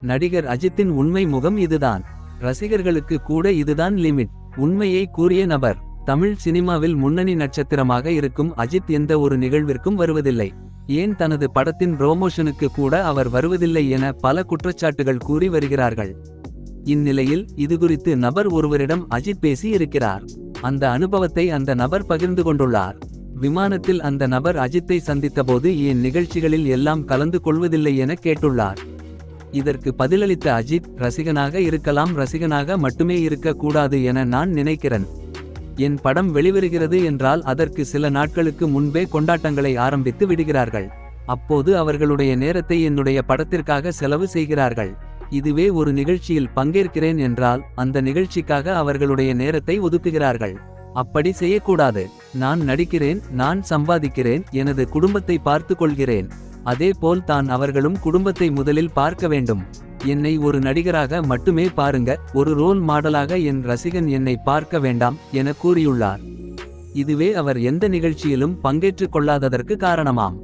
நடிகர் அஜித்தின் உண்மை முகம் இதுதான். ரசிகர்களுக்கு கூட இதுதான் லிமிட். உண்மையை கூறிய நபர். தமிழ் சினிமாவில் முன்னணி நட்சத்திரமாக இருக்கும் அஜித் எந்த ஒரு நிகழ்விற்கும் வருவதில்லை. ஏன் தனது படத்தின் புரோமோஷனுக்கு கூட அவர் வருவதில்லை என பல குற்றச்சாட்டுகள் கூறி வருகிறார்கள். இந்நிலையில் இதுகுறித்து நபர் ஒருவரிடம் அஜித் பேசி இருக்கிறார். அந்த அனுபவத்தை அந்த நபர் பகிர்ந்து கொண்டுள்ளார். விமானத்தில் அந்த நபர் அஜித்தை சந்தித்தபோது ஏன் நிகழ்ச்சிகளில் எல்லாம் கலந்து கொள்வதில்லை என கேட்டுள்ளார். இதற்கு பதிலளித்த அஜித், ரசிகனாக இருக்கலாம், ரசிகனாக மட்டுமே இருக்க கூடாது என நான் நினைக்கிறேன். என் படம் வெளிவருகிறது என்றால் அதற்கு சில நாட்களுக்கு முன்பே கொண்டாட்டங்களை ஆரம்பித்து விடுகிறார்கள். அப்போது அவர்களுடைய நேரத்தை என்னுடைய படத்திற்காக செலவு செய்கிறார்கள். இதுவே ஒரு நிகழ்ச்சியில் பங்கேற்கிறேன் என்றால் அந்த நிகழ்ச்சிக்காக அவர்களுடைய நேரத்தை ஒதுக்குகிறார்கள். அப்படி செய்யக்கூடாது. நான் நடிக்கிறேன், நான் சம்பாதிக்கிறேன், எனது குடும்பத்தை பார்த்து கொள்கிறேன். அதே போல் தான் அவர்களும் குடும்பத்தை முதலில் பார்க்க வேண்டும். என்னை ஒரு நடிகராக மட்டுமே பாருங்க, ஒரு ரோல் மாடலாக என் ரசிகன் என்னை பார்க்க வேண்டாம் என கூறியுள்ளார். இதுவே அவர் எந்த நிகழ்ச்சியிலும் பங்கேற்றுக் கொள்ளாததற்கு காரணமாம்.